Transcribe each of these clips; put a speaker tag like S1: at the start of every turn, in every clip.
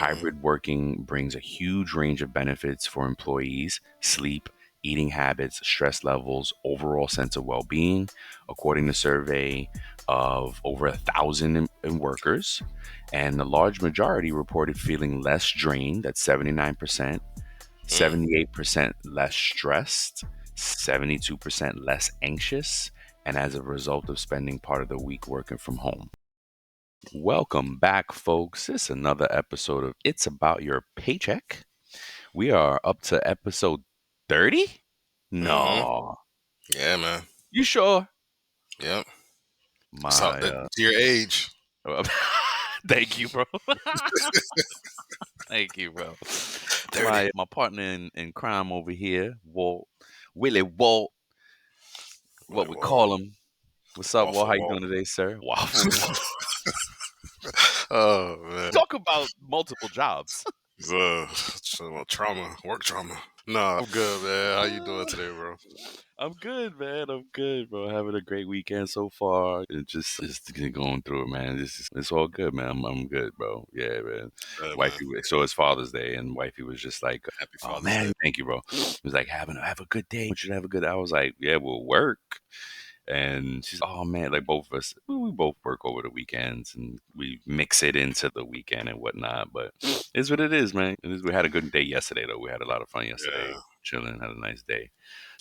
S1: Hybrid working brings a huge range of benefits for employees: sleep, eating habits, stress levels, overall sense of well-being. According to a survey of over 1,000 workers, and the large majority reported feeling less drained at 79%, 78% less stressed, 72% less anxious, and as a result of spending part of the week working from home. Welcome back, folks. It's another episode of It's About Your Paycheck. We are up to episode 30? No.
S2: Yeah, man.
S1: You sure?
S2: Yep. So
S1: My,
S2: to your age.
S1: thank you, bro. Thank you, bro.
S2: 30.
S1: My partner in crime over here, Walt, Willie Walt, what we call him. What's up, Walt?
S2: Waffle
S1: How you
S2: Walt.
S1: doing today, sir? Waffle Walt.
S2: Oh, man.
S1: Talk about multiple jobs.
S2: Work trauma. No, I'm good, man. How you doing today, bro?
S1: I'm good, man. I'm good, bro. Having a great weekend so far. Just going through it, man. It's all good, man. I'm good, bro. Yeah, man.
S2: Good,
S1: Wifey,
S2: man.
S1: so it's Father's Day, and wifey was just like,
S2: Happy
S1: "Oh
S2: Father's
S1: man,
S2: Day.
S1: thank you, bro." It was like, have a good day. I want you to have a good. I was like, yeah, we'll work. And she's, oh man, like both of us, we both work over the weekends and we mix it into the weekend and whatnot. But it's what it is, man. It is. We had a good day yesterday, though. We had a lot of fun yesterday,
S2: Yeah.
S1: chilling, had a nice day.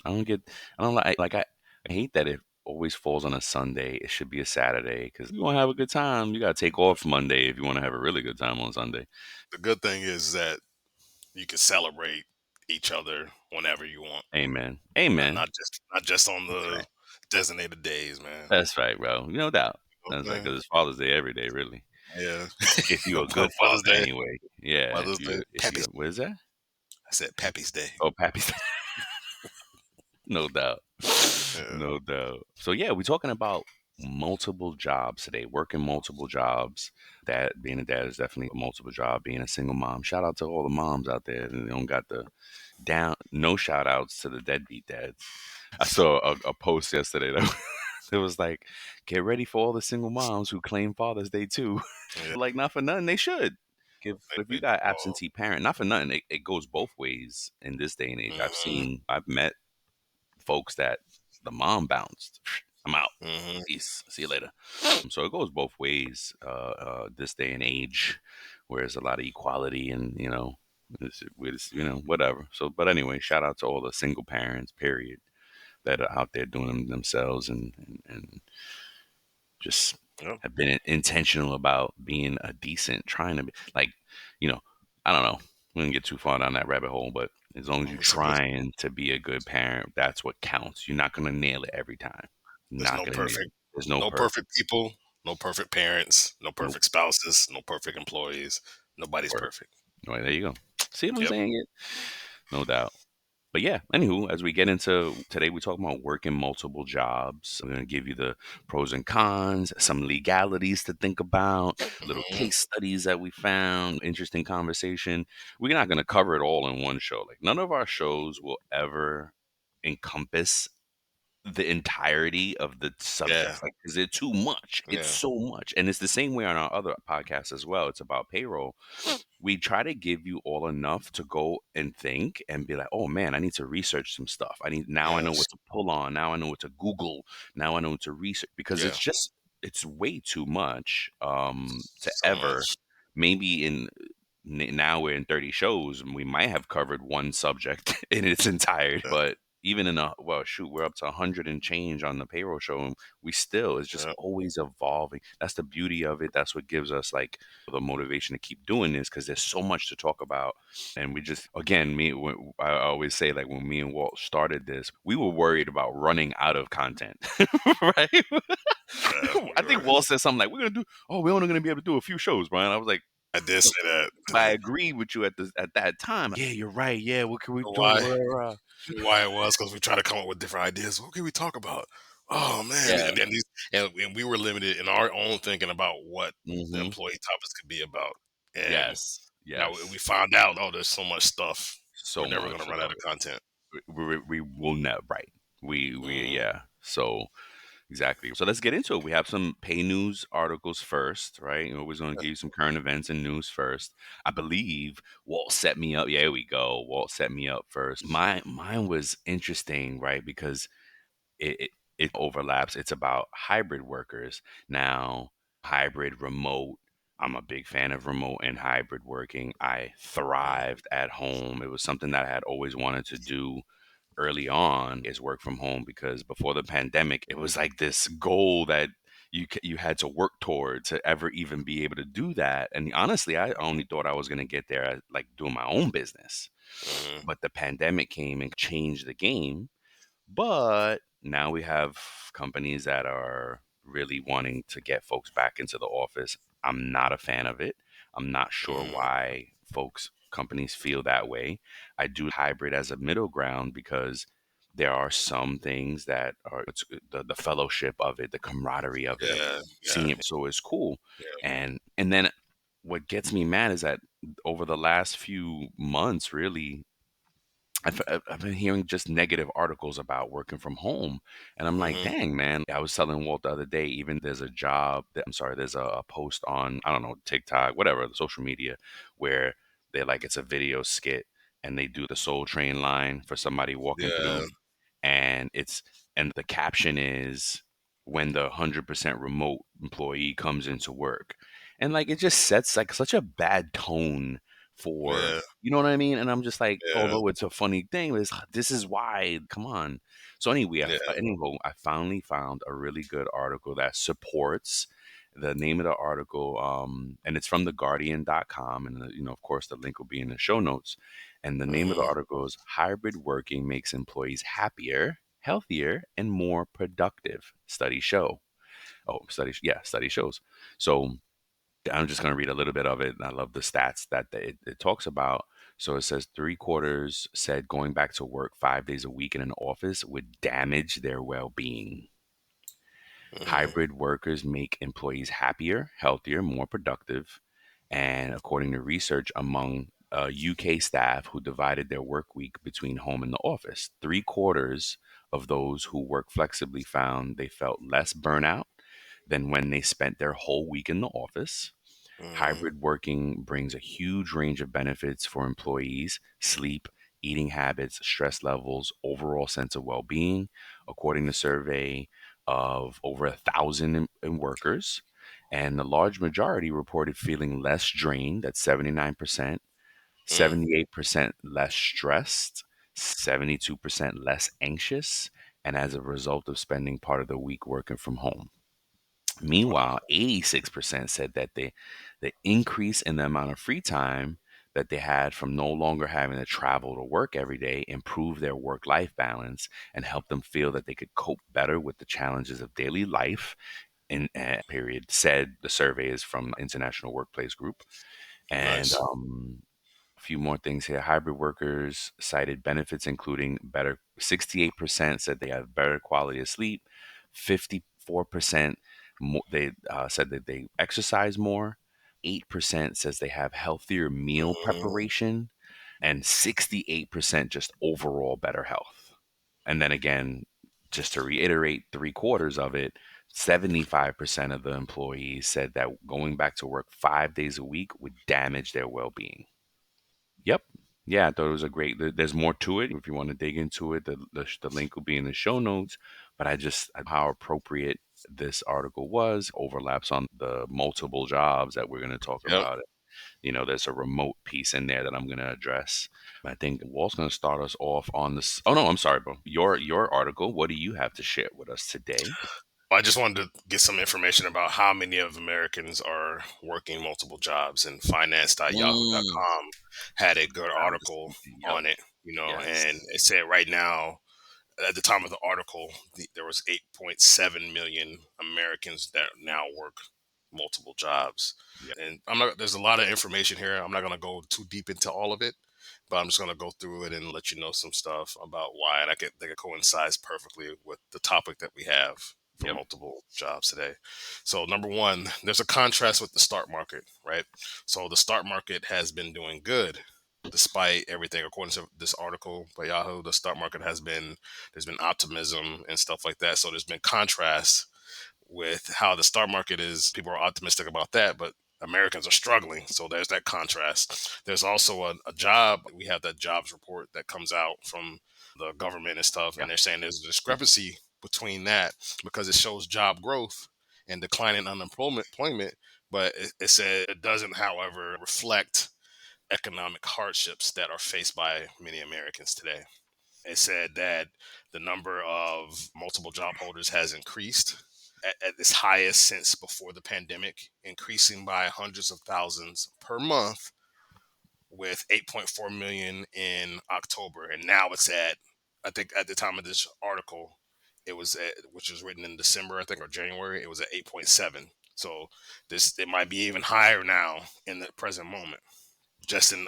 S1: I don't like, I hate that it always falls on a Sunday. It should be a Saturday because you want to have a good time. You got to take off Monday if you want to have a really good time on Sunday.
S2: The good thing is that you can celebrate each other whenever you want.
S1: Amen. Amen.
S2: Not just on
S1: That's
S2: the
S1: right.
S2: designated days, man.
S1: That's right, bro. No doubt. That's right,
S2: Okay.
S1: because it's Father's Day every day, really.
S2: Yeah.
S1: If you're a good
S2: Father's
S1: father,
S2: Day.
S1: anyway. Yeah.
S2: Mother's Day.
S1: If you, what is that?
S2: I said Pappy's Day.
S1: Oh, Pappy's. No doubt.
S2: Yeah.
S1: No doubt. So yeah, we're talking about multiple jobs today, working multiple jobs. That being a dad is definitely a multiple job. Being a single mom. Shout out to all the moms out there that don't got the down. No shout outs to the deadbeat dads. I saw a post yesterday that it was like, get ready for all the single moms who claim Father's Day too.
S2: Yeah.
S1: Like, not for nothing, they should. If you got
S2: Oh,
S1: absentee parent, not for nothing, it goes both ways in this day and age. I've met folks that the mom bounced. I'm out. Peace. See you later. So it goes both ways this day and age, where there's a lot of equality and, whatever. So, but anyway, shout out to all the single parents, period, that are out there doing them themselves and just
S2: Yep.
S1: have been intentional about being a decent, trying to be like, I don't know. We didn't get too far down that rabbit hole, but as long as you're trying to be a good parent, that's what counts. You're not going to nail it every time.
S2: There's no perfect.
S1: There's
S2: No perfect people, no perfect parents, no perfect spouses, no perfect employees. Nobody's
S1: work.
S2: perfect.
S1: Right, there you go. See what I'm
S2: Yep.
S1: saying? No doubt. But yeah, anywho, as we get into today, we talk about working multiple jobs. I'm going to give you the pros and cons, some legalities to think about, little case studies that we found, interesting conversation. We're not going to cover it all in one show. Like, none of our shows will ever encompass the entirety of the subject, like, is it too much? It's
S2: Yeah.
S1: so much. And it's the same way on our other podcasts as well. It's about payroll. We try to give you all enough to go and think and be like, oh man, I need to research some stuff. I know what to pull on. Now I know what to Google. Now I know what to research, because it's way too much to
S2: So
S1: ever.
S2: much.
S1: Maybe now we're in 30 shows and we might have covered one subject in its entirety, but even we're up to 100 and change on the payroll show, and it's just always evolving. That's the beauty of it. That's what gives us like the motivation to keep doing this, because there's so much to talk about. And we just, again, I always say, like, when me and Walt started this, we were worried about running out of content. Right? I think Walt said something like, we're only gonna be able to do a few shows, Brian. I was like,
S2: I did say that.
S1: I agreed with you at that time. Yeah, you're right. Yeah, what can we do?
S2: Why it was because we try to come up with different ideas. What can we talk about? Oh man,
S1: Yeah.
S2: and we were limited in our own thinking about what the employee topics could be about. And
S1: yes.
S2: now we found out, there's so much stuff.
S1: So
S2: we're never
S1: much,
S2: going to run out of content.
S1: We will never, right. Yeah. So Exactly. So let's get into it. We have some pay news articles first, right? You're always going to give you some current events and news first. I believe Walt set me up. Yeah, here we go. Walt set me up first. Mine was interesting, right? Because it overlaps. It's about hybrid workers. Now, hybrid remote. I'm a big fan of remote and hybrid working. I
S2: Mm,
S1: thrived at home. It was something that I had always wanted to do early on is work from home because before the pandemic, it was like this goal that you had to work toward to ever even be able to do that. And honestly, I only thought I was going to get there like doing my own business.
S2: mhm.
S1: But the pandemic came and changed the game, but now we have companies that are really wanting to get folks back into the office. I'm not a fan of it. I'm not sure
S2: Mm,
S1: why companies feel that way. I do hybrid as a middle ground because there are some things that are the fellowship of it, the camaraderie of it, of
S2: yeah, yeah,
S1: seeing it so is cool.
S2: yeah.
S1: And then what gets me mad is that over the last few months, really, I've been hearing just negative articles about working from home. And I'm like,
S2: Hmm.
S1: dang, man. I was telling Walt the other day, even there's a job that, I'm sorry, there's a post on, I don't know, TikTok, whatever, the social media, where they're like, it's a video skit and they do the Soul Train line for somebody walking
S2: Yeah,
S1: through and the caption is when the 100% remote employee comes into work, and like it just sets like such a bad tone for,
S2: yeah,
S1: you know what I mean. And I'm just like,
S2: yeah,
S1: although it's a funny thing, this is why, come on. So anyway,
S2: yeah.
S1: I finally found a really good article that supports the name of the article, and it's from theguardian.com, and of course the link will be in the show notes. And the name of the
S2: Hmm.
S1: article is Hybrid Working Makes Employees Happier, Healthier, and More Productive. Studies show. Oh, study shows. So I'm just going to read a little bit of it. I love the stats that it talks about. So it says three quarters said going back to work 5 days a week in an office would damage their well being.
S2: Hmm.
S1: Hybrid workers make employees happier, healthier, more productive. And according to research among UK staff who divided their work week between home and the office, three quarters of those who work flexibly found they felt less burnout than when they spent their whole week in the office.
S2: Hmm.
S1: Hybrid working brings a huge range of benefits for employees: sleep, eating habits, stress levels, overall sense of well being, according to survey of over 1,000 workers. And the large majority reported feeling less drained at 79%,
S2: Mm.
S1: 78% less stressed, 72% less anxious, and as a result of spending part of the week working from home.
S2: Wow.
S1: Meanwhile, 86% said that the increase in the amount of free time that they had from no longer having to travel to work every day improved their work life balance and helped them feel that they could cope better with the challenges of daily life. In period, said the survey is from International Workplace Group. And
S2: Nice.
S1: a few more things here. Hybrid workers cited benefits including better, 68% said they have better quality of sleep, 54% more, they said that they exercise more, 8% says they have healthier meal
S2: Hmm.
S1: preparation, and 68% just overall better health. And then again, just to reiterate, three quarters of it, 75% of the employees said that going back to work 5 days a week would damage their well being. Yep. Yeah, I thought it was a great. There's more to it. If you want to dig into it, the link will be in the show notes. But how appropriate this article was overlaps on the multiple jobs that we're going to talk
S2: Yep.
S1: about. There's a remote piece in there that I'm going to address. I think Walt's going to start us off on this. Oh no, I'm sorry, bro. Your article. What do you have to share with us today?
S2: I just wanted to get some information about how many of Americans are working multiple jobs, and
S1: Mm,
S2: finance.yahoo.com had a good
S1: I was
S2: article
S1: thinking. Yep.
S2: on it,
S1: Yes.
S2: and it said right now, at the time of the article, there was 8.7 million Americans that now work multiple jobs.
S1: Yep.
S2: And I'm not, there's a lot of information here. I'm not going to go too deep into all of it, but I'm just going to go through it and let you know some stuff about why. And think it coincides perfectly with the topic that we have for
S1: Yep.
S2: multiple jobs today. So number one, there's a contrast with the stock market, right? So the stock market has been doing good, despite everything, according to this article by Yahoo, the stock market there's been optimism and stuff like that. So there's been contrast with how the stock market is. People are optimistic about that, but Americans are struggling. So there's that contrast. There's also a job. We have that jobs report that comes out from the government and stuff,
S1: Yeah.
S2: and they're saying there's a discrepancy between that because it shows job growth and declining employment, but it said it doesn't, however, reflect economic hardships that are faced by many Americans today. It said that the number of multiple job holders has increased at its highest since before the pandemic, increasing by hundreds of thousands per month, with 8.4 million in October. And now it's at, I think at the time of this article, it was at, which was written in December, I think, or January, it was at 8.7. So it might be even higher now in the present moment, just in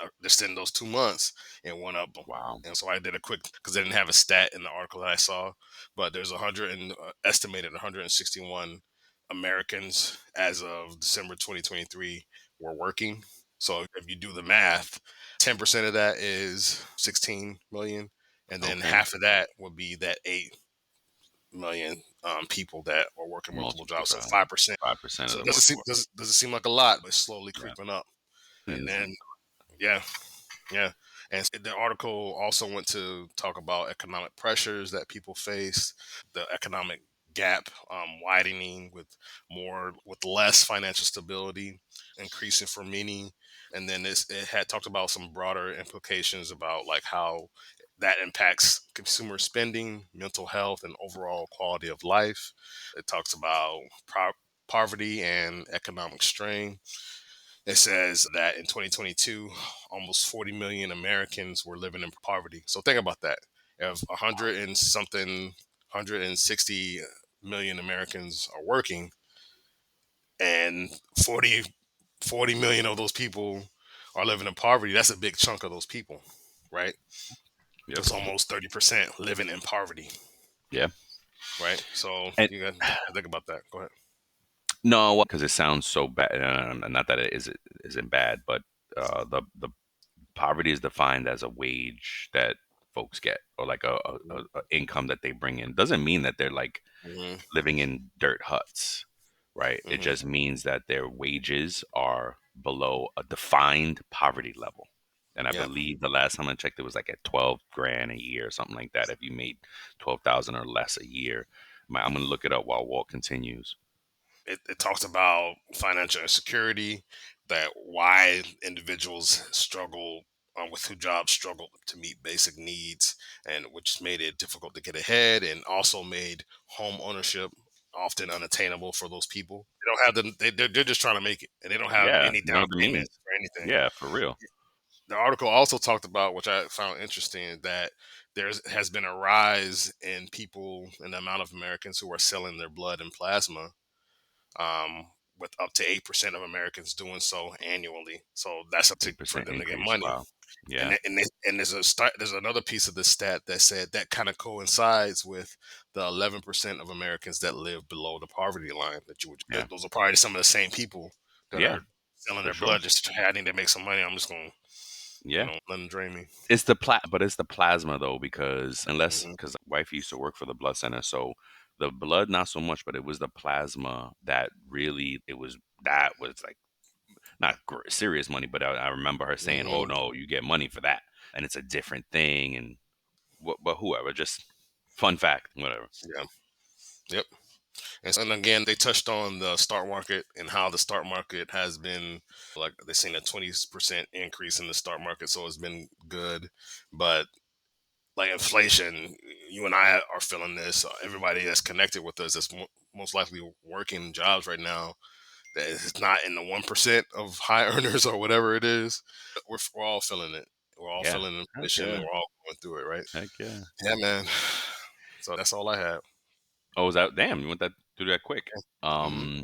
S2: those 2 months, it went up.
S1: Wow.
S2: And so I did a quick, because they didn't have a stat in the article that I saw, but there's estimated 161 Americans as of December 2023 were working. So if you do the math, 10% of that is 16 million, and then
S1: Okay.
S2: half of that would be that 8 million people that are working multiple
S1: Multiple
S2: jobs. So
S1: that.
S2: 5%.
S1: 5% of
S2: So it
S1: the
S2: doesn't seem
S1: workforce.
S2: doesn't seem like a lot, but it's slowly
S1: Yeah.
S2: creeping up. And
S1: Is-
S2: then yeah, yeah. And the article also went to talk about economic pressures that people face, the economic gap widening with less financial stability, increasing for many. And then it had talked about some broader implications about like how that impacts consumer spending, mental health, and overall quality of life. It talks about poverty and economic strain. It says that in 2022, almost 40 million Americans were living in poverty. So think about that. If 100 and something, 160 million Americans are working, and 40 million of those people are living in poverty, that's a big chunk of those people, right?
S1: Yep.
S2: That's almost 30% living in poverty,
S1: Yeah.
S2: right? So
S1: And
S2: you got to think about that. Go ahead.
S1: no, because it sounds so bad. Not that isn't bad, but the poverty is defined as a wage that folks get, or like a income that they bring in. Doesn't mean that they're like
S2: Hmm.
S1: living in dirt huts, right? It
S2: Hmm.
S1: just means that their wages are below a defined poverty level. And I
S2: Yeah.
S1: believe the last time I checked, it was like at 12 grand a year or something like that. If you made 12,000 or less a year, I'm gonna look it up while Walt continues.
S2: It talks about financial insecurity, that why individuals struggle with who jobs struggle to meet basic needs, and which made it difficult to get ahead, and also made home ownership often unattainable for those people. They don't have they're just trying to make it, and they don't have
S1: Yeah,
S2: any
S1: you know
S2: down
S1: the
S2: payment
S1: means.
S2: for anything.
S1: Yeah, for real.
S2: The article also talked about, which I found interesting, that there has been a rise in people in the amount of Americans who are selling their blood and plasma, with up to 8% of Americans doing so annually. So that's for
S1: 8%
S2: them to get
S1: increase.
S2: money.
S1: Wow. Yeah.
S2: And there's another piece of the stat that said that kind of coincides with the 11% of Americans that live below the poverty line.
S1: Yeah.
S2: Those are probably some of the same people that
S1: Yeah,
S2: are selling
S1: for
S2: their
S1: sure.
S2: blood just having to make some money. I'm just going to,
S1: Yeah.
S2: let them drain me.
S1: But it's the plasma though, because
S2: Hmm.
S1: because wife used to work for the blood center, so the blood not so much, but it was the plasma that really that was like not serious money, but I remember her saying, "Oh
S2: Hmm.
S1: no, you get money for that, and it's a different thing." And but whoever, just fun fact, whatever.
S2: Yeah. Yep. And again, they touched on the stock market and how the stock market has been, like they've seen a 20% increase in the stock market, so it's been good. But like inflation, you and I are feeling this. Everybody that's connected with us, that's most likely working jobs right now, that is not in the 1% of high earners or whatever it is. We're all feeling it. We're all
S1: Yeah.
S2: feeling
S1: Heck
S2: inflation, and
S1: yeah.
S2: we're all going through it, right?
S1: Heck yeah.
S2: Yeah, man. So that's all I have.
S1: Oh, was that damn? You went that through that quick.
S2: Hmm.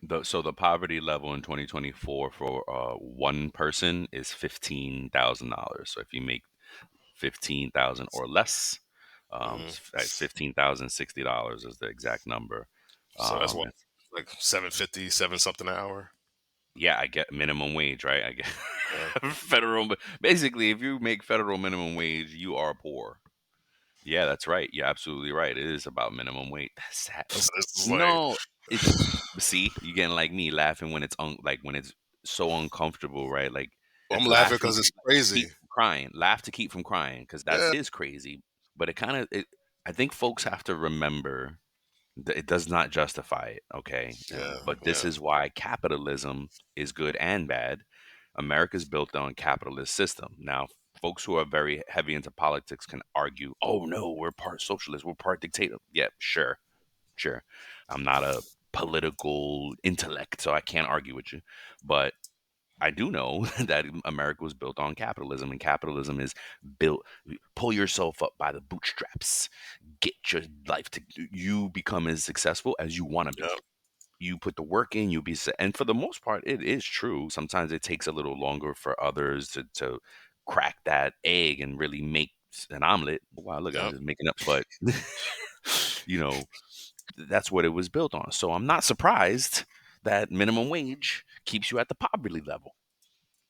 S1: The poverty level in 2024 for one person is $15,000. So if you make 15,000 or less,
S2: Hmm.
S1: $15,060 is the exact number.
S2: So that's what,
S1: And
S2: like 750, seven something an hour.
S1: Yeah, I get minimum wage, right? I get
S2: Yeah.
S1: federal. Basically, if you make federal minimum wage, you are poor. Yeah, that's right. You're absolutely right. It is about minimum wage. That's sad.
S2: It's just like
S1: No, it's see, you getting like me laughing when it's like when it's so uncomfortable, right? Like
S2: I'm
S1: it's
S2: laughing
S1: laughing
S2: because it's
S1: to keep
S2: crazy.
S1: from crying, laugh to keep from crying, because that
S2: Yeah,
S1: is crazy. But it kind of, I think folks have to remember it does not justify it, okay?
S2: yeah,
S1: But this
S2: yeah,
S1: is why capitalism is good and bad. America's built on capitalist system. Now, folks who are very heavy into politics can argue, "Oh no, we're part socialist, we're part dictator." Yeah, sure, sure. I'm not a political intellect, so I can't argue with you. But I do know that America was built on capitalism, and capitalism is built pull yourself up by the bootstraps, get your life to you become as successful as you want to
S2: yeah,
S1: be. You put the work in, you'll be and for the most part, it is true. Sometimes it takes a little longer for others to crack that egg and really make an omelet. Wow, look, I'm
S2: yeah.
S1: just making up, but you know, that's what it was built on. So I'm not surprised that minimum wage keeps you at the poverty level.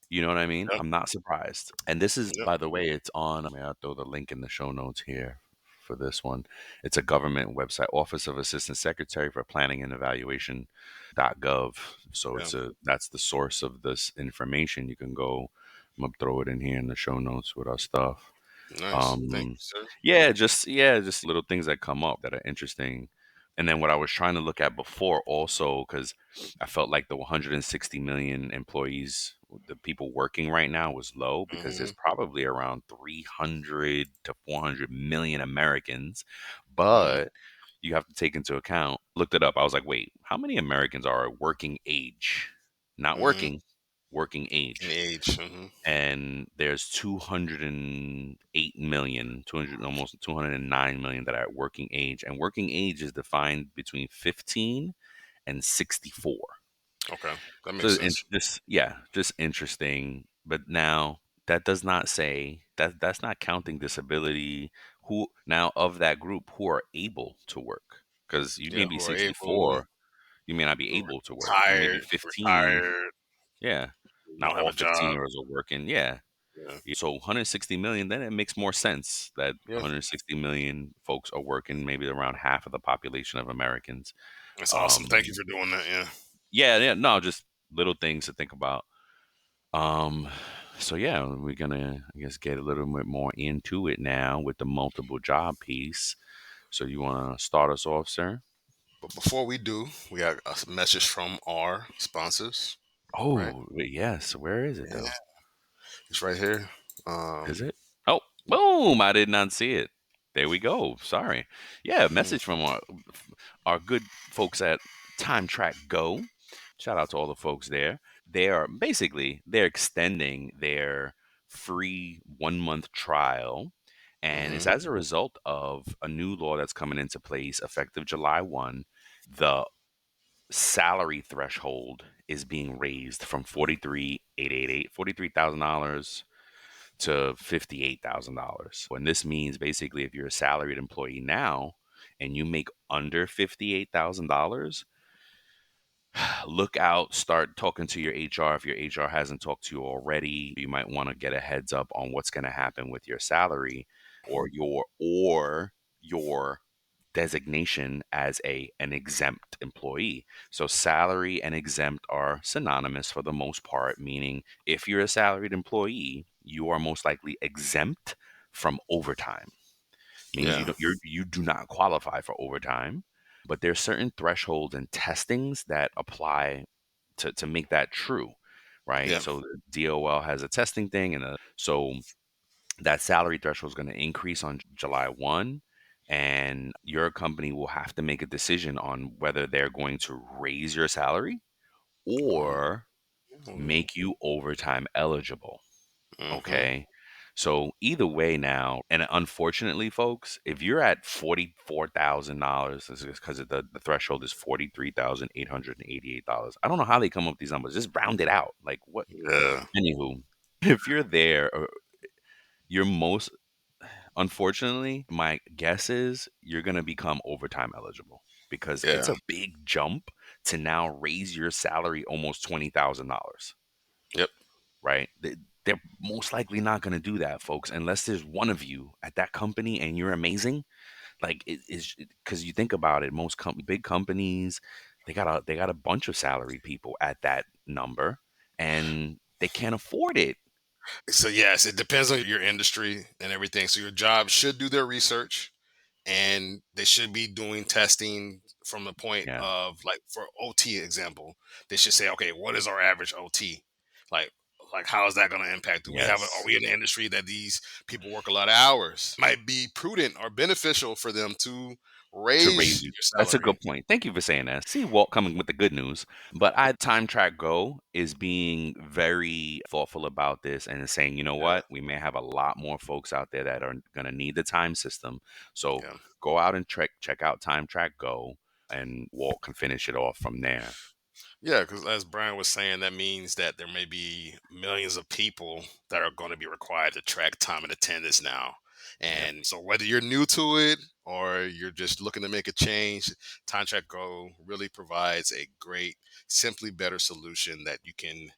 S1: You know what I mean?
S2: Yep,
S1: I'm not surprised. And this is,
S2: yep,
S1: by the way, it's on. I'll throw the link in the show notes here for this one. It's a government website, Office of Assistant Secretary for Planning and Evaluation.gov. So
S2: yeah.
S1: that's the source of this information. You can go. I'm gonna throw it in here in the show notes with our stuff.
S2: Nice. Thank
S1: Um,
S2: you, sir.
S1: just little things that come up that are interesting. And then what I was trying to look at before also, because I felt like the 160 million employees, the people working right now, was low because
S2: Hmm.
S1: there's probably around 300 to 400 million Americans.
S2: Hmm.
S1: But you have to take into account, looked it up. I was like, wait, how many Americans are working age? Not
S2: Hmm.
S1: working, working
S2: In
S1: age,
S2: age. Hmm.
S1: and there's 208 million, 200, almost 209 million that are at working age, and working age is defined between 15 and 64.
S2: Okay, that makes
S1: So
S2: sense.
S1: just interesting. But now that does not say that that's not counting disability. Who now of that group who are able to work? Because you
S2: Yeah,
S1: may be
S2: who are able,
S1: 64, you may not be
S2: who are
S1: able to work. You may be
S2: retired,
S1: 15.
S2: retired,
S1: Yeah. Not
S2: don't have
S1: all
S2: a job.
S1: 15-year-olds are working. Yeah.
S2: Yeah,
S1: So 160 million, then it makes more sense that
S2: yeah,
S1: 160 million folks are working, maybe around half of the population of Americans.
S2: that's awesome. Thank you
S1: Um,
S2: for doing that. Yeah,
S1: yeah, no, just little things to think about. Um, so yeah, we're gonna, I guess, get a little bit more into it now with the multiple job piece. So you want to start us off, sir?
S2: but before we do, we got a message from our sponsors. Right?
S1: Oh, wait, yes. Where is it
S2: Yeah,
S1: though?
S2: it's right here.
S1: Is
S2: Um,
S1: it? Oh, boom! I did not see it. There we go. Sorry. Yeah,
S2: hmm,
S1: message from our good folks at Time Track Go. Shout out to all the folks there. They're extending their free 1 month trial, and it's
S2: hmm,
S1: as a result of a new law that's coming into place effective July 1. The salary threshold is being raised from 43,888 $43,000 to $58,000. And this means basically if you're a salaried employee now and you make under $58,000, look out, start talking to your HR. If your HR hasn't talked to you already, you might want to get a heads up on what's going to happen with your salary or your designation as an exempt employee. So salary and exempt are synonymous for the most part, meaning if you're a salaried employee, you are most likely exempt from overtime. Means
S2: yeah,
S1: you do not qualify for overtime, but there's certain thresholds and testings that apply to make that true, right?
S2: yeah,
S1: So the DOL has a testing thing, and so that salary threshold is going to increase on July 1, and your company will have to make a decision on whether they're going to raise your salary or make you overtime eligible.
S2: mm-hmm,
S1: Okay. So either way now, and unfortunately, folks, if you're at $44,000, this is because the threshold is $43,888. I don't know how they come up with these numbers. Just round it out. Like what?
S2: yeah,
S1: Anywho, if you're there, you're most unfortunately, my guess is you're gonna become overtime eligible because it's
S2: yeah,
S1: a big jump to now raise your salary almost $20,000,
S2: Yep.
S1: right? They're most likely not going to do that, folks, unless there's one of you at that company and you're amazing. Like it is, because you think about it, most big companies, they got a bunch of salaried people at that number, and they can't afford it.
S2: So yes, it depends on your industry and everything. So your job should do their research, and they should be doing testing from the point
S1: Yeah.
S2: of, like, for OT example, they should say, okay, what is our average OT? Like like how is that going to impact? Do we have are
S1: Yes.
S2: we in an industry that these people work a lot of hours? Might be prudent or beneficial for them to
S1: To raise
S2: raise
S1: you.
S2: your
S1: That's a
S2: salary.
S1: good point. Thank you for saying that. See Walt coming with the good news. But I Time Track Go is being very thoughtful about this and is saying, you know
S2: Yeah,
S1: what? We may have a lot more folks out there that are gonna need the time system. So
S2: yeah.
S1: go out and check out Time Track Go, and Walt can finish it off from there.
S2: Yeah, because as Brian was saying, that means that there may be millions of people that are going to be required to track time and attendance now.
S1: Yep.
S2: And so, whether you're new to it or you're just looking to make a change, Time Track Go really provides a great, simply better solution that can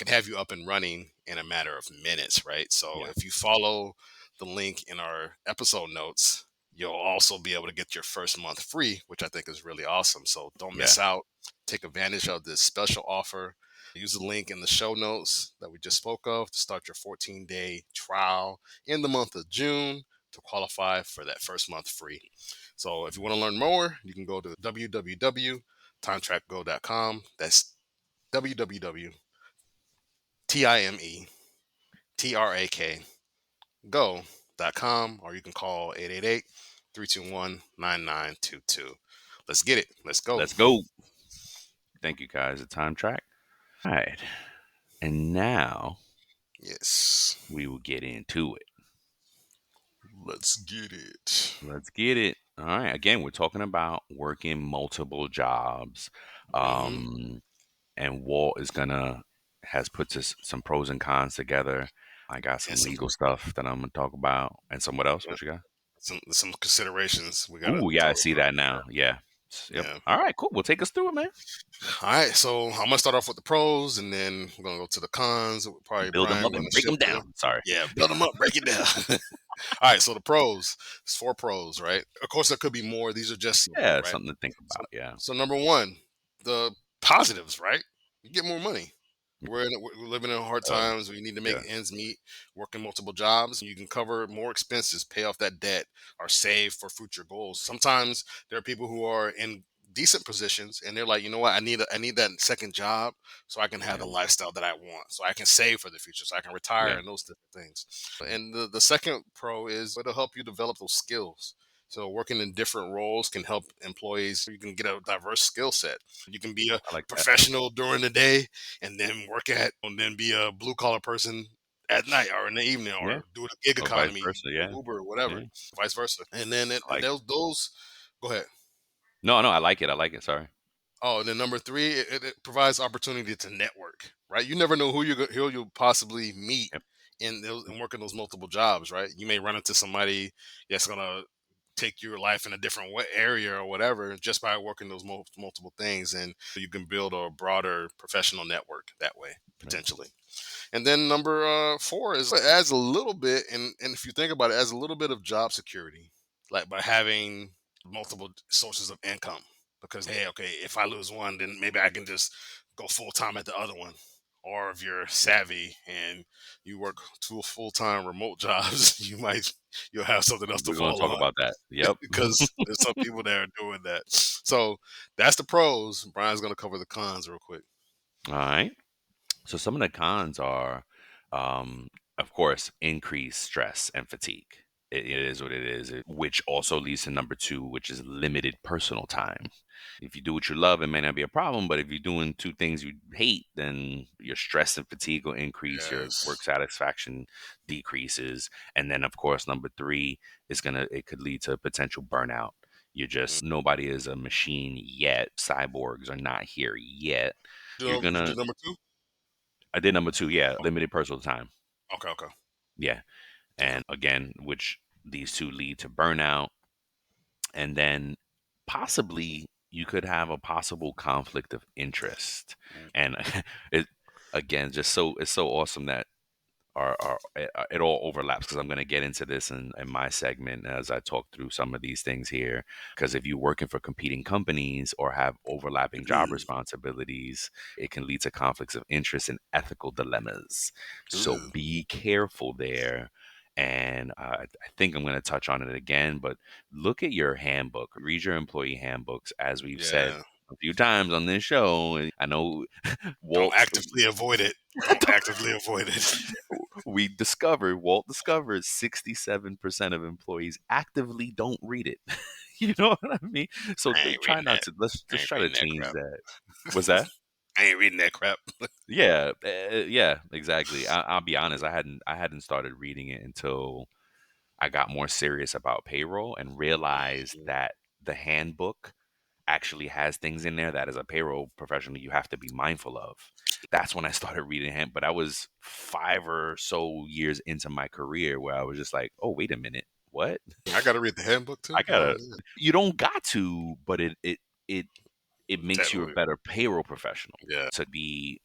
S2: have you up and running in a matter of minutes, right? So,
S1: Yeah.
S2: if you follow the link in our episode notes, you'll also be able to get your first month free, which I think is really awesome. So, don't
S1: Yeah.
S2: miss out. Take advantage of this special offer. Use the link in the show notes that we just spoke of to start your 14-day trial in the month of June to qualify for that first month free. So if you want to learn more, you can go to www.timetrackgo.com. That's www.timetrack go.com, or you can call 888-321-9922. Let's get it. Let's go.
S1: Let's go. Thank you guys at Time Track. All right. And now
S2: Yes.
S1: we will get into it.
S2: Let's get it.
S1: Let's get it. All right. Again, we're talking about working multiple jobs.
S2: Hmm.
S1: Um, and Walt is gonna has put some pros and cons together. I got
S2: And
S1: some legal stuff that I'm gonna talk about, and some what else?
S2: yeah,
S1: What you got?
S2: some considerations we gotta
S1: Ooh, yeah, I
S2: talk
S1: see
S2: about.
S1: that now. Yeah. Yep.
S2: Yeah.
S1: All right, cool. We'll take us through it, man.
S2: All right. So I'm gonna start off with the pros, and then we're gonna go to the cons. Probably
S1: Build them
S2: Brian
S1: up
S2: gonna
S1: and break them
S2: shift to.
S1: down. Sorry.
S2: Yeah, build them up, break it down. All right. So the pros. It's four pros, right? Of course, there could be more. These are just
S1: Yeah,
S2: right.
S1: something to think
S2: So,
S1: about. Yeah.
S2: so number one, the positives, right? You get more money. We're living in hard
S1: Uh,
S2: times. We need to make
S1: yeah.
S2: ends meet, working multiple jobs. You can cover more expenses, pay off that debt, or save for future goals. Sometimes there are people who are in decent positions and they're like, you know what, I need that second job so I can have
S1: Yeah.
S2: the lifestyle that I want, so I can save for the future, so I can retire
S1: Yeah.
S2: and those different things. And the second pro is it'll help you develop those skills. So working in different roles can help employees. You can get a diverse skill set. You can be a
S1: I like that.
S2: professional during the day and then and then be a blue collar person at night or in the evening,
S1: Yeah.
S2: or do a gig
S1: Or vice
S2: economy,
S1: versa.
S2: do
S1: Yeah.
S2: Uber or whatever,
S1: Yeah.
S2: vice versa. And then
S1: I like.
S2: those, go ahead.
S1: No, no, I like it. I like it. Sorry.
S2: Oh, and then number three, it provides opportunity to network, right? You never know who you'll possibly meet
S1: Yep.
S2: in those and working those multiple jobs, right? You may run into somebody that's gonna take your life in a different area or whatever just by working those multiple things, and you can build a broader professional network that way
S1: Right.
S2: potentially. And then number four is it adds a little bit, and if you think about it, adds a little bit of job security, like by having multiple sources of income. Because hey, okay, if I lose one, then maybe I can just go full time at the other one. Or if you're savvy and you work two full time remote jobs, you'll have something else to
S1: We're gonna
S2: fall
S1: talk
S2: on
S1: about that. Yep.
S2: because there's some people that are doing that. So that's the pros. Brian's gonna cover the cons real quick.
S1: All right. So some of the cons are, um, of course, increased stress and fatigue. It is what it is, which also leads to number two, which is limited personal time. If you do what you love, it may not be a problem, but if you're doing two things you hate, then your stress and fatigue will increase, your work
S2: Yes.
S1: satisfaction decreases, and then of course number three is it could lead to potential burnout. You're
S2: Mm.
S1: just nobody is a machine yet. Cyborgs are not here yet. You're
S2: You
S1: gonna
S2: did number two?
S1: I did number two, yeah, limited personal time.
S2: Okay, okay,
S1: Yeah.
S2: okay.
S1: And again, which these two lead to burnout and then possibly. you could have a possible conflict of interest.
S2: Mm.
S1: And it again, just so it's so awesome that it all overlaps, because I'm going to get into this in my segment as I talk through some of these things here. Because if you're working for competing companies or have overlapping job responsibilities, it can lead to conflicts of interest and ethical dilemmas. So
S2: Ooh.
S1: be careful there. And I think I'm going to touch on it again, but look at your handbook, read your employee handbooks, as we've said
S2: Yeah.
S1: a few times on this show. I know
S2: Don't
S1: Walt
S2: actively avoid it. Don't actively avoid it.
S1: Walt discovered 67% of employees actively don't read it. You know what I mean? So
S2: I ain't
S1: try
S2: reading
S1: not
S2: that.
S1: to, let's
S2: I
S1: just
S2: ain't
S1: try to
S2: reading that
S1: change
S2: crap.
S1: that. Was that?
S2: I ain't reading that crap.
S1: Yeah, yeah, exactly. I'll be honest. I hadn't started reading it until I got more serious about payroll and realized
S2: Mhm.
S1: that the handbook actually has things in there that as a payroll professional you have to be mindful of. That's when I started reading him, but I was 5 or so years into my career where I was just like, oh, wait a minute, what?
S2: I gotta read the handbook
S1: I
S2: too. Oh
S1: gotta.
S2: man,
S1: You don't got to, but it it makes you a
S2: definitely.
S1: better payroll professional
S2: Yeah.
S1: to be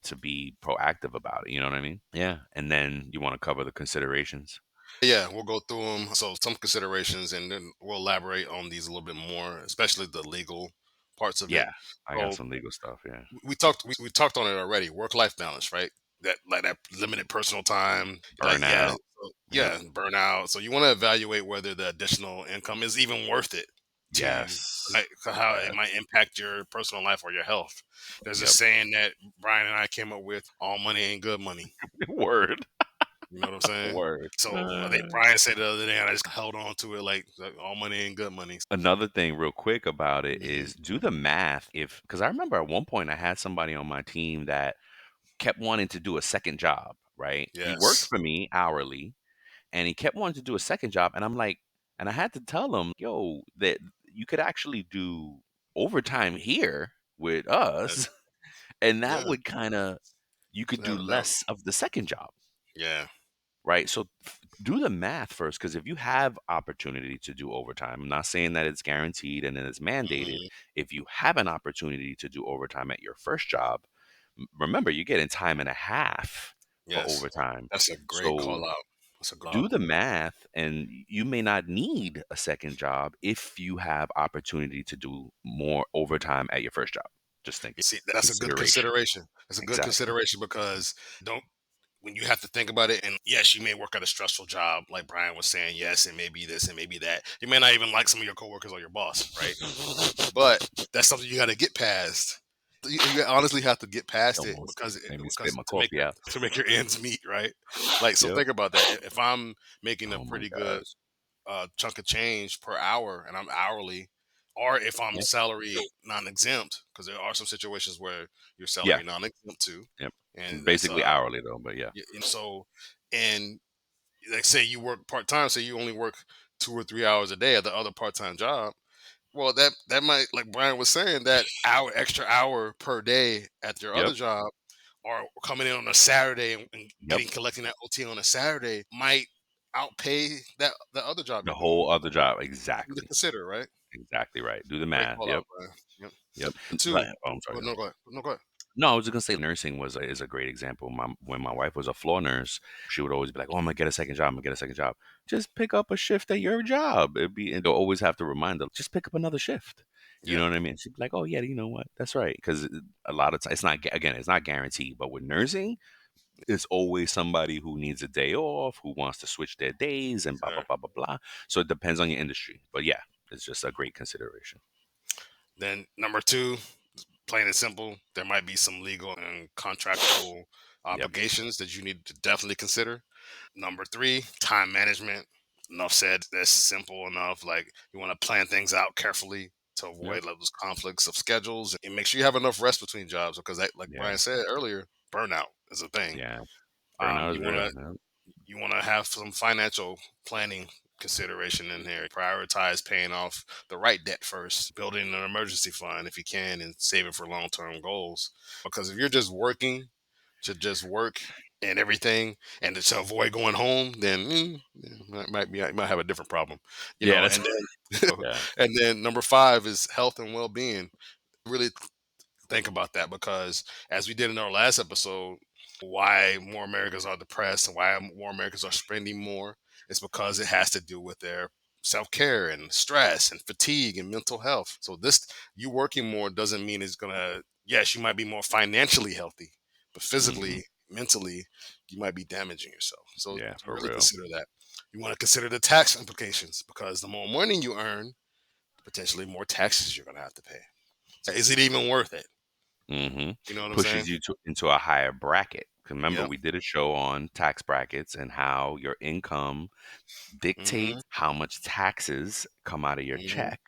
S1: proactive about it. You know what I mean? Yeah. And then you want to cover the considerations.
S2: Yeah, we'll go through them. So some considerations, and then we'll elaborate on these a little bit more, especially the legal parts of it.
S1: Yeah, I got
S2: So
S1: some legal stuff. Yeah.
S2: we talked on it already. Work life balance, right? That like that limited personal time. Like yeah,
S1: Burnout.
S2: so,
S1: Yep.
S2: yeah, burnout. So you want to evaluate whether the additional income is even worth it to you,
S1: Yes.
S2: like how it might
S1: Yes.
S2: impact your personal life or your health. There's a
S1: Yep.
S2: saying that Brian and I came up with: "All money ain't good money."
S1: Word.
S2: You know what I'm saying?
S1: Word.
S2: So I think Brian said the other day, and I just held on to it like all money ain't good money.
S1: Another thing real quick about it
S2: Mhm.
S1: is do the math. If Because I remember at one point I had somebody on my team that kept wanting to do a second job, right? He worked
S2: Yes.
S1: for me hourly and he kept wanting to do a second job, and I'm like, and I had to tell him, yo, that you could actually do overtime here with
S2: Yeah.
S1: us, and that
S2: Yeah.
S1: would kind of, you could do
S2: That,
S1: less of the second job.
S2: yeah.
S1: Right. So do the math first, because if you have opportunity to do overtime, I'm not saying that it's guaranteed and that it's mandated.
S2: Mhm.
S1: If you have an opportunity to do overtime at your first job, remember you're getting time and a half for
S2: Yes.
S1: overtime.
S2: That's a great
S1: So
S2: call out. That's a call
S1: do
S2: out.
S1: the math, and you may not need a second job if you have opportunity to do more overtime at your first job. Just think,
S2: See, that's a good
S1: consideration.
S2: consideration. That's a good
S1: Exactly.
S2: consideration because don't when you have to think about it, and yes, you may work at a stressful job, like Brian was saying, yes, and maybe this and maybe that. You may not even like some of your coworkers or your boss, right? But that's something you got to get past. You honestly have to get past it
S1: Almost
S2: because
S1: made me spit
S2: because
S1: my coffee out.
S2: to make your ends meet, right? Like so,
S1: Yep.
S2: think about that. If I'm making a
S1: Oh my
S2: pretty good
S1: gosh.
S2: chunk of change per hour and I'm hourly, or if I'm
S1: Yep.
S2: salary non-exempt, because there are some situations where you're
S1: Yeah.
S2: salary non-exempt too,
S1: Yep.
S2: and that's
S1: Basically hourly though, but yeah.
S2: and so and like say you work part time, say you only work 2 or 3 hours a day at the other part time job. Well, that might, like Brian was saying, that extra hour per day at your other
S1: Yep.
S2: job, or coming in on a Saturday and
S1: Yep.
S2: collecting that OT on a Saturday might outpay that the other job
S1: The
S2: you're doing.
S1: whole other job.
S2: Something to
S1: Exactly.
S2: consider, right?
S1: Exactly right. Do the
S2: Great
S1: math.
S2: call
S1: Yep.
S2: out, Brian. Yep.
S1: Yep.
S2: Two.
S1: Oh, I'm sorry.
S2: Oh,
S1: Go
S2: no,
S1: ahead.
S2: go ahead. No, go ahead.
S1: No, I was just gonna say nursing is a great example. When my wife was a floor nurse, she would always be like, "Oh, I'm gonna get a second job. I'm gonna get a second job. Just pick up a shift at your job." And they'll always have to remind her, "Just pick up another shift." You
S2: Yeah.
S1: know what I mean? She'd be like, "Oh yeah, you know what? That's right." Because a lot of times it's not, again, it's not guaranteed. But with nursing, it's always somebody who needs a day off, who wants to switch their days, and blah blah
S2: Sure.
S1: blah blah blah. So it depends on your industry. But yeah, it's just a great consideration.
S2: Then number two, plain and simple, there might be some legal and contractual
S1: Yep.
S2: obligations that you need to definitely consider. Number three, time management. Enough said. That's simple enough. Like you want to plan things out carefully to
S1: Yep.
S2: avoid like, those conflicts of schedules and make sure you have enough rest between jobs because, like
S1: Yeah.
S2: Brian said earlier, burnout is a thing.
S1: Yeah.
S2: Um,
S1: Burnout is
S2: you want
S1: real.
S2: to
S1: Yep.
S2: you want to have some financial planning consideration in there. Prioritize paying off the right debt first, building an emergency fund if you can, and saving for long term goals. Because if you're just working to just work and everything, and to avoid going home, then you might have a different problem,
S1: Yeah. That's
S2: And then
S1: yeah.
S2: and then number five is health and well being. Really think about that because, as we did in our last episode, why more Americans are depressed and why more Americans are spending more, it's because it has to do with their self-care and stress and fatigue and mental health. So this, you working more doesn't mean it's gonna, yes, you might be more financially healthy, but
S1: Hmm.
S2: physically, mentally, you might be damaging yourself. So
S1: Yeah,
S2: you
S1: for
S2: really
S1: real.
S2: consider that. You want to consider the tax implications because the more money you earn, potentially more taxes you're gonna have to pay. Is it even worth it?
S1: Hmm.
S2: You know what I'm saying?
S1: Pushes you into a higher bracket. 'Cause remember,
S2: Yep.
S1: we did a show on tax brackets and how your income
S2: Mhm.
S1: dictates how much taxes come out of your
S2: Mhm.
S1: check.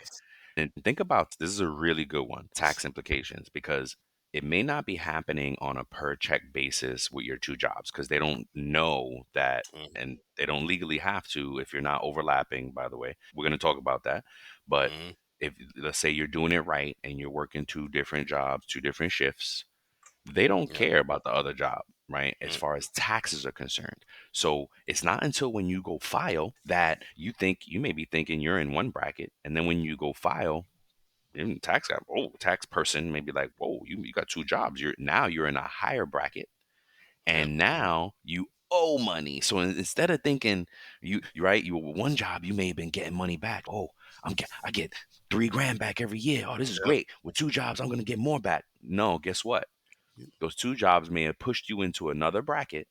S1: And think about this is a really good one, tax implications, because it may not be happening on a per check basis with your two jobs because they don't know that
S2: Mhm.
S1: and they don't legally have to if you're not overlapping, by the way. We're going to talk about that. But
S2: Mhm.
S1: if let's say you're doing it right and you're working two different jobs, two different shifts, they don't
S2: Yep.
S1: care about the other job, right? As
S2: Mm.
S1: far as taxes are concerned. So it's not until when you go file that you think you may be thinking you're in one bracket. And then when you go file, then tax guy, oh, tax person may be like, whoa, you got two jobs. You're in a higher bracket
S2: Yep.
S1: and now you owe money. So instead of thinking you right, you one job you may have been getting money back. Oh, I get 3 grand back every year. Oh, this is
S2: Yep.
S1: great. With two jobs, I'm gonna get more back. No, guess what? Those two jobs may have pushed you into another bracket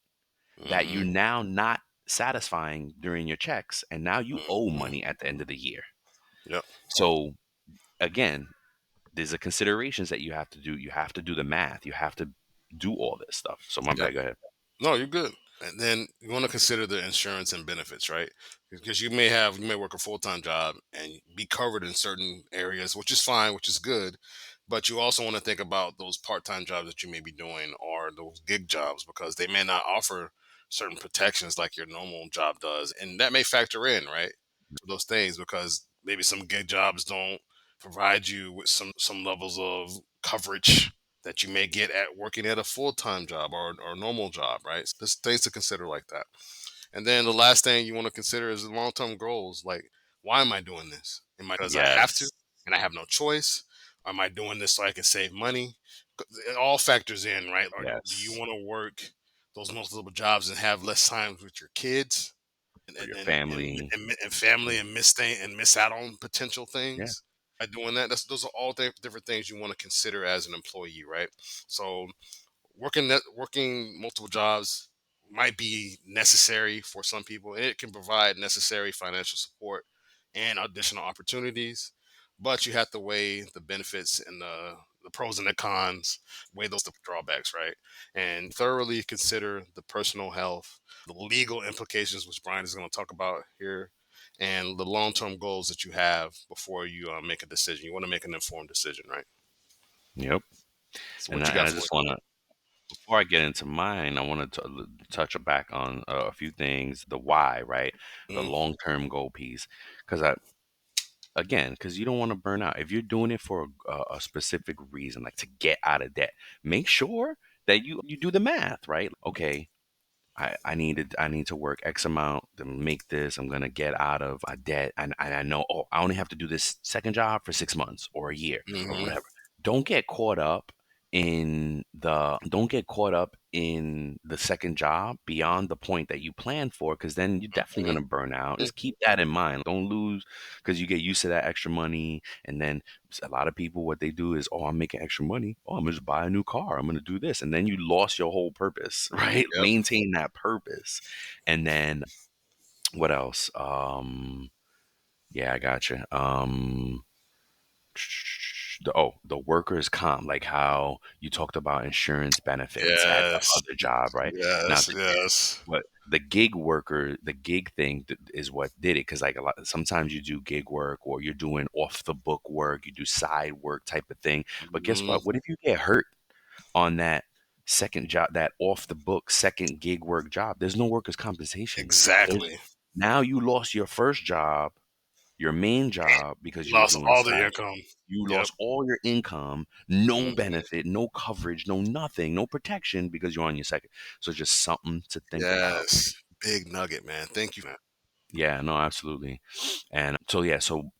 S1: that you
S2: Mhm.
S1: now not satisfying during your checks, and now you owe
S2: Mhm.
S1: money at the end of the year.
S2: Yep.
S1: So again, there's a considerations that you have to do. You have to do the math. You have to do all this stuff. So my
S2: Yep.
S1: bad. Go ahead.
S2: No, you're good. And then you want to consider the insurance and benefits, right? Because you may work a full time job and be covered in certain areas, which is fine, which is good. But you also want to think about those part time jobs that you may be doing or those gig jobs because they may not offer certain protections like your normal job does, and that may factor in, right? Those things because maybe some gig jobs don't provide you with some levels of coverage that you may get at working at a full-time job or normal job, right? So there's things to consider like that. And then the last thing you want to consider is the long-term goals. Like, why am I doing this? Am I because I have to
S1: Yes.
S2: and I have no choice? Or am I doing this so I can save money? It all factors in, right? Or do you
S1: Yes.
S2: want to work those multiple jobs and have less time with your kids and
S1: For
S2: and
S1: your
S2: and, and,
S1: family.
S2: and family and miss out on potential
S1: Yeah.
S2: things by doing that? Those are all different things you want to consider as an employee, right? So working multiple jobs might be necessary for some people, and it can provide necessary financial support and additional opportunities. But you have to weigh the benefits and the pros and the cons, weigh those drawbacks, right? And thoroughly consider the personal health, the legal implications, which Brian is going to talk about here, and the long-term goals that you have before you make a decision. You want to make an informed decision, right?
S1: Yep.
S2: So
S1: And
S2: what
S1: I,
S2: you
S1: and
S2: got
S1: I
S2: for us?
S1: just want to, before I get into mine, I want to touch back on a few things. The why, right? The
S2: Mm,
S1: long term goal piece. Because again, because you don't want to burn out. If you're doing it for a specific reason, like to get out of debt, make sure that you do the math, right? Okay, I need to work X amount to make this. I'm gonna get out of a debt, and I know, oh, I only have to do this second job for 6 months or a year or
S2: hmm
S1: whatever. Don't get caught up don't get caught up in the second job beyond the point that you planned for, because then you're definitely
S2: hmm
S1: gonna burn out. Just keep that in mind. Don't lose because you get used to that extra money, and then a lot of people what they do is, oh, I'm making extra money. Oh, I'm gonna just buy a new car. I'm gonna do this, and then you lost your whole purpose, right?
S2: Yep.
S1: Maintain that purpose, and then what else? Yeah, I got you. The workers comp, like how you talked about insurance benefits at the
S2: Yes.
S1: other job, right? Now
S2: Yes. Yes.
S1: what the gig worker, the gig thing is what did it, because like a lot sometimes you do gig work or you're doing off the book work, you do side work type of thing. But guess
S2: Mhm.
S1: what if you get hurt on that second job, that off the book second gig work job? There's no workers compensation. There's
S2: Exactly.
S1: Now you lost your first job, your main job, because
S2: You
S1: you were
S2: lost
S1: doing
S2: all the
S1: side.
S2: income.
S1: You
S2: Yep.
S1: lost all your income, no
S2: Mhm.
S1: benefit, no coverage, no nothing, no protection because you're on your second. So just something to think about.
S2: Yes. Big nugget, man. Thank you, man.
S1: Yeah, no, absolutely. And so yeah, so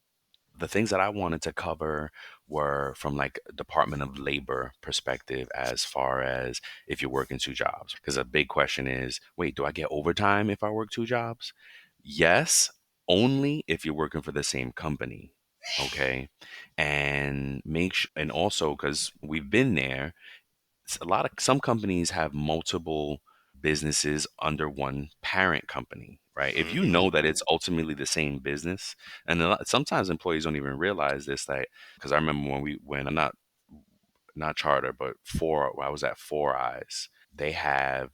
S1: The things that I wanted to cover were from like a Department of Labor perspective, as far as if you're working two jobs. Because a big question is, wait, do I get overtime if I work two jobs? Yes, only if you're working for the same company. Okay. And and also because we've been there, some companies have multiple businesses under one parent company, right? If you
S2: Mhm.
S1: know that it's ultimately the same business, and sometimes employees don't even realize this. Like, because I remember when I'm not charter, but I was at Four Eyes. They have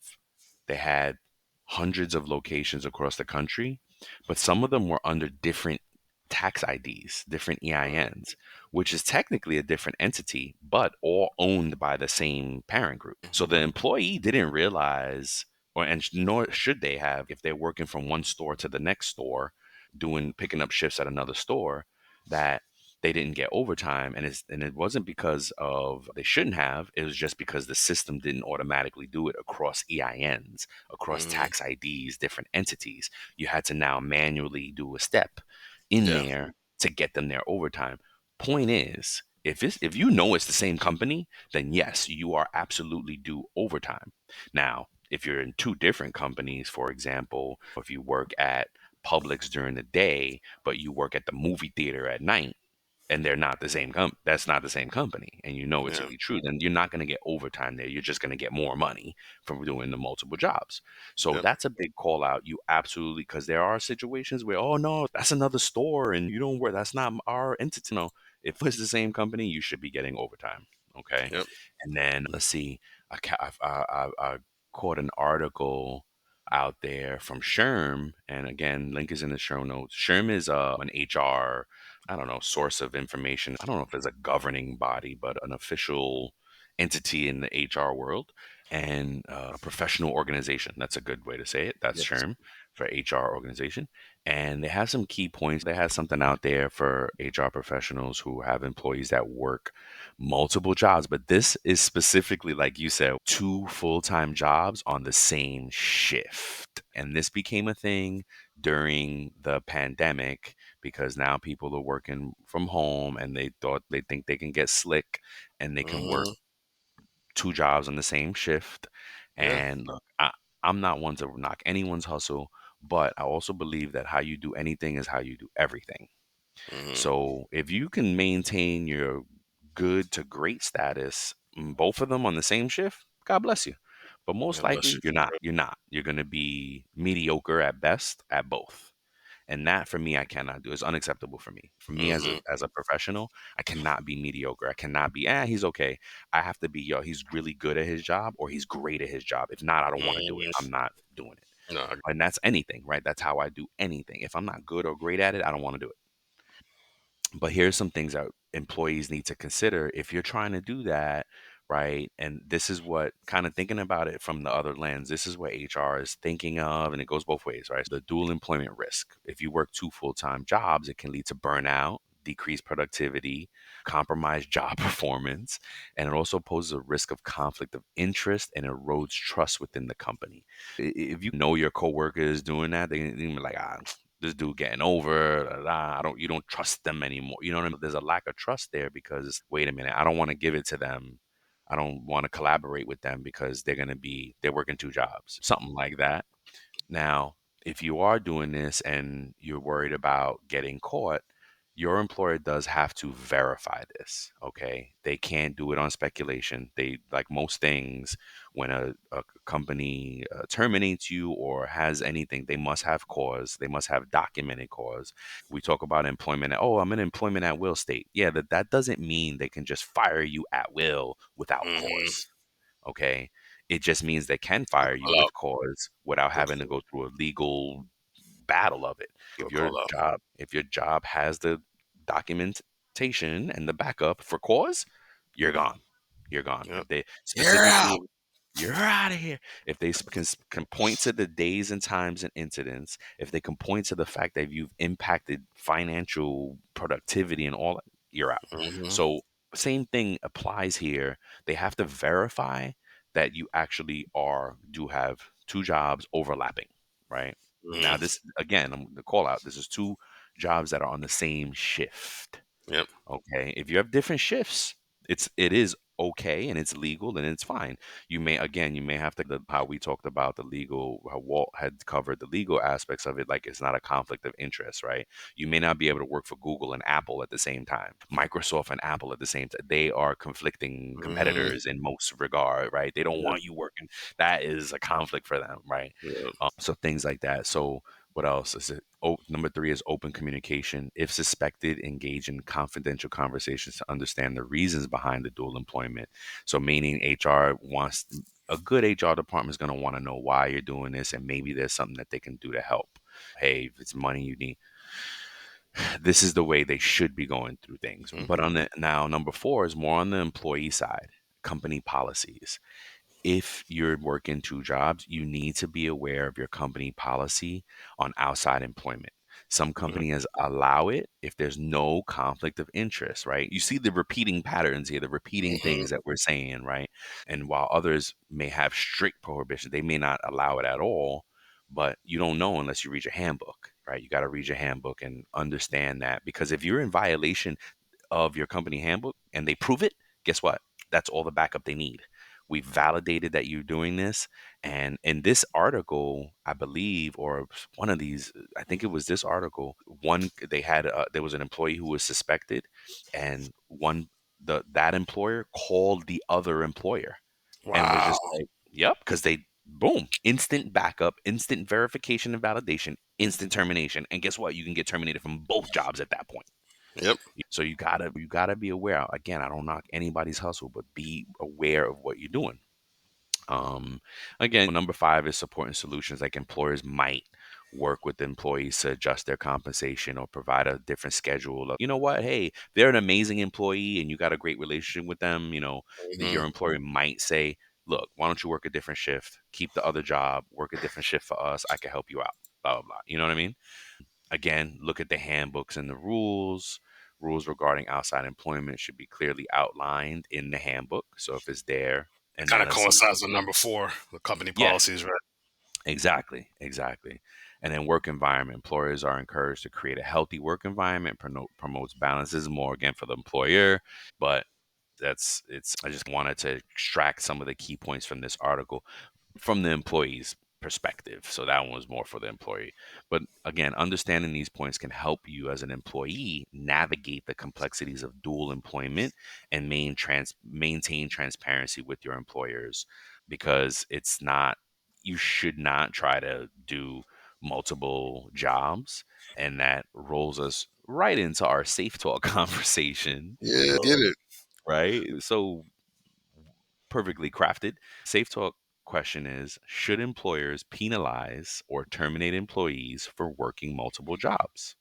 S1: they had hundreds of locations across the country, but some of them were under different tax IDs, different
S2: Mhm.
S1: EINs, which is technically a different entity, but all owned by the same parent group. So the employee didn't realize, nor should they have, if they're working from one store to the next store, picking up shifts at another store, that they didn't get overtime, and it wasn't because of they shouldn't have. It was just because the system didn't automatically do it across EINs, across
S2: Mhm.
S1: tax IDs, different entities. You had to now manually do a step in
S2: Yeah.
S1: there to get them their overtime. Point is, if you know it's the same company, then yes, you are absolutely due overtime. Now, if you're in two different companies, for example, if you work at Publix during the day, but you work at the movie theater at night, and they're not the same that's not the same company, and you know it to
S2: Yeah.
S1: be true, then you're not going to get overtime there. You're just going to get more money from doing the multiple jobs. So
S2: Yep.
S1: that's a big call out. You absolutely, because there are situations where, oh no, that's another store and you don't work, that's not our entity. No, if it's the same company, you should be getting overtime. Okay.
S2: Yep.
S1: And then let's see, I caught an article out there from Sherm, and again, link is in the show notes. Sherm is an HR, I don't know, source of information. I don't know if there's a governing body, but an official entity in the HR world, and a professional organization. That's a good way to say it. That's
S2: Yes.
S1: SHRM for HR organization. And they have some key points. They have something out there for HR professionals who have employees that work multiple jobs. But this is specifically, like you said, two full-time jobs on the same shift. And this became a thing during the pandemic because now people are working from home, and they think they can get slick and they can work
S2: Mhm.
S1: two jobs on the same shift.
S2: Yeah.
S1: And look, I'm not one to knock anyone's hustle, but I also believe that how you do anything is how you do everything.
S2: Mhm.
S1: So if you can maintain your good to great status, both of them on the same shift, God bless you. But most
S2: God bless
S1: likely,
S2: you.
S1: you're not. You're not. You're going to be mediocre at best at both. And that for me, I cannot do. It's unacceptable for me. For me as
S2: Mhm.
S1: a professional, I cannot be mediocre. I cannot be, he's okay. I have to be, yo, he's really good at his job or he's great at his job. If not, I don't want to do it.
S2: Mhm.
S1: I'm not doing it.
S2: No, I
S1: And that's anything, right? That's how I do anything. If I'm not good or great at it, I don't want to do it. But here's some things that employees need to consider if you're trying to do that, right? And this is what, kind of thinking about it from the other lens, this is what HR is thinking of, and it goes both ways, right? The dual employment risk. If you work two full-time jobs, it can lead to burnout, decreased productivity, compromised job performance, and it also poses a risk of conflict of interest and erodes trust within the company. If you know your coworker is doing that, they're gonna be like, this dude getting over, you don't trust them anymore. You know what I mean? There's a lack of trust there because, wait a minute, I don't want to give it to them. I don't want to collaborate with them because they're working two jobs, something like that. Now, if you are doing this and you're worried about getting caught, your employer does have to verify this, okay? They can't do it on speculation. They, like most things, when a company terminates you or has anything, they must have cause. They must have documented cause. We talk about employment. Oh, I'm in employment at will state. Yeah, that doesn't mean they can just fire you at will without
S2: Mhm.
S1: cause, okay? It just means they can
S2: A
S1: fire you
S2: call out.
S1: with cause without
S2: Good
S1: having to
S2: call.
S1: go through a legal battle of it.
S2: Good call out.
S1: If your job has the documentation and the backup for cause, you're gone. You're gone.
S2: Yep.
S1: If they
S2: You're
S1: specifically,
S2: out.
S1: you're out of here. If they can point to the days and times and incidents, if they can point to the fact that you've impacted financial productivity and all, you're out.
S2: Mhm.
S1: So same thing applies here. They have to verify that you actually do have two jobs overlapping, right? Now,
S2: Mhm.
S1: this again, I'm the call out. This is two jobs that are on the same shift.
S2: Yep.
S1: Okay. If you have different shifts, it is okay and it's legal and it's fine. You may have to how we talked about the legal, how Walt had covered the legal aspects of it, like it's not a conflict of interest, right? You may not be able to work for Google and Apple at the same time, Microsoft and Apple at the same time. They are conflicting
S2: Hmm.
S1: competitors in most regard, right? They don't
S2: Yep.
S1: want you working. That is a conflict for them, right?
S2: Yep.
S1: So things like that. So what else is it? Oh, number three is open communication. If suspected, engage in confidential conversations to understand the reasons behind the dual employment. So meaning HR wants a good HR department is going to want to know why you're doing this, and maybe there's something that they can do to help. Hey, if it's money you need, this is the way they should be going through things. But
S2: Hmm.
S1: on the now, number four is more on the employee side, company policies. If you're working two jobs, you need to be aware of your company policy on outside employment. Some
S2: Hmm.
S1: companies allow it if there's no conflict of interest, right? You see the repeating patterns here, the repeating
S2: Hmm.
S1: things that we're saying, right? And while others may have strict prohibitions, they may not allow it at all, but you don't know unless you read your handbook, right? You got to read your handbook and understand that, because if you're in violation of your company handbook and they prove it, guess what? That's all the backup they need. We validated that you're doing this. And in this article, I believe, or one of these, I think it was this article, there was an employee who was suspected, and that employer called the other employer and was
S2: Wow.
S1: just like, yep, because they, boom, instant backup, instant verification and validation, instant termination. And guess what? You can get terminated from both jobs at that point.
S2: Yep.
S1: So you gotta be aware. Again, I don't knock anybody's hustle, but be aware of what you're doing. Um, Again, number five is supporting solutions. Like employers might work with employees to adjust their compensation or provide a different schedule. You know what? Hey, they're an amazing employee and you got a great relationship with them.
S2: Hmm.
S1: Your employer might say, "Look, why don't you work a different shift? Keep the other job, work a different shift for us. I can help you out." Blah blah blah. You know what I mean? Again, look at the handbooks and the rules. Rules regarding outside employment should be clearly outlined in the handbook. So if it's there, and
S2: Kind
S1: then
S2: of
S1: let's see.
S2: coincides with number four, the company
S1: Yeah,
S2: policies, right?
S1: exactly, exactly. And then work environment. Employers are encouraged to create a healthy work environment. Promotes balances more again for the employer, but that's it's. I just wanted to extract some of the key points from this article from the employee's perspective. So that one was more for the employee. But again, understanding these points can help you as an employee navigate the complexities of dual employment and maintain transparency with your employers, because you should not try to do multiple jobs. And that rolls us right into our safe talk conversation,
S2: Yeah, get it.
S1: right? So perfectly crafted. Safe talk question is: should employers penalize or terminate employees for working multiple jobs?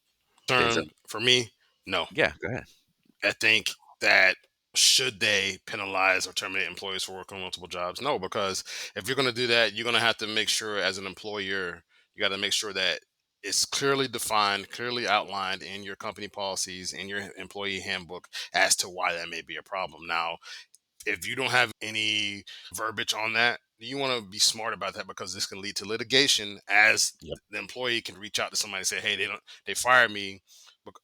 S1: There's a
S2: Turn for me, no.
S1: Yeah, go ahead.
S2: I think that should they penalize or terminate employees for working multiple jobs? No, because if you're going to do that, you're going to have to make sure as an employer, you got to make sure that it's clearly defined, clearly outlined in your company policies, in your employee handbook as to why that may be a problem. Now, if you don't have any verbiage on that, you want to be smart about that because this can lead to litigation. As
S1: Yep.
S2: the employee can reach out to somebody and say, "Hey, they fired me,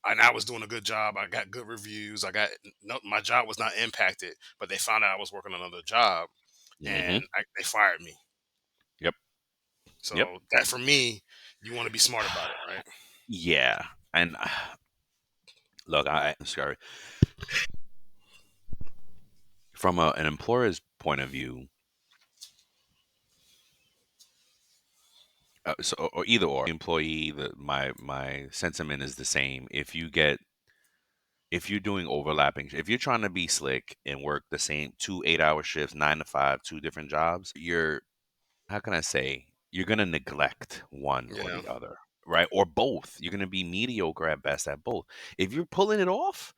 S2: and I was doing a good job. I got good reviews. I got no, my job was not impacted, but they found out I was working another job,
S1: Hmm.
S2: and they fired me."
S1: Yep. Yep.
S2: So that for me, you want to be smart about it, right?
S1: Yeah. And look, sorry. From an employer's point of view, or either or employee, my sentiment is the same. If you're doing overlapping, if you're trying to be slick and work the same 2 8-hour shifts, 9 to 5, two different jobs, you're, how can I say, you're going to neglect one or
S2: Yeah.
S1: the other, right? Or both. You're going to be mediocre at best at both. If you're pulling it off,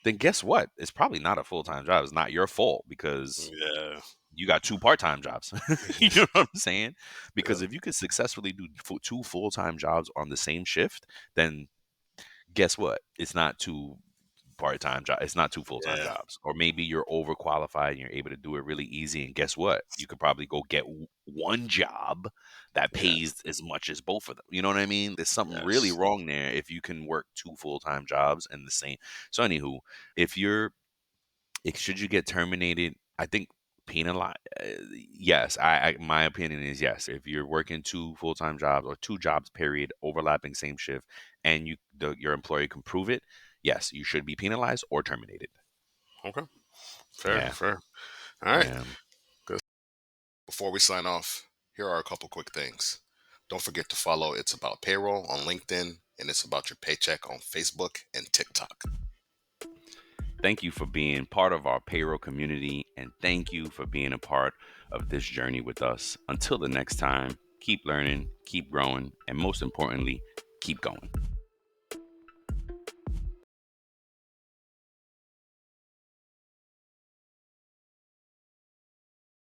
S1: then guess what? It's probably not a full time job. It's not your fault because
S2: Yeah.
S1: you got two part time jobs. You know what I'm saying?
S2: Yeah.
S1: Because if you could successfully do two full time jobs on the same shift, then guess what? It's not too part-time job. It's not two full-time
S2: Yeah.
S1: jobs. Or maybe you're overqualified and you're able to do it really easy. And guess what? You could probably go get one job that
S2: Yeah.
S1: pays as much as both of them. You know what I mean? There's something really
S2: Yes.
S1: wrong there if you can work two full-time jobs in the same. So anywho, if you're should you get terminated? I think penalize. Yes, my opinion is yes. If you're working two full time jobs or two jobs, period, overlapping same shift, and your employer can prove it, yes, you should be penalized or terminated.
S2: Okay. Fair.
S1: Yeah,
S2: Fair. All right.
S1: yeah.
S2: Good. Before we sign off, here are a couple quick things. Don't forget to follow It's About Payroll on LinkedIn and It's About Your Paycheck on Facebook and TikTok.
S1: Thank you for being part of our payroll community, and thank you for being a part of this journey with us. Until the next time, keep learning, keep growing, and most importantly, keep going.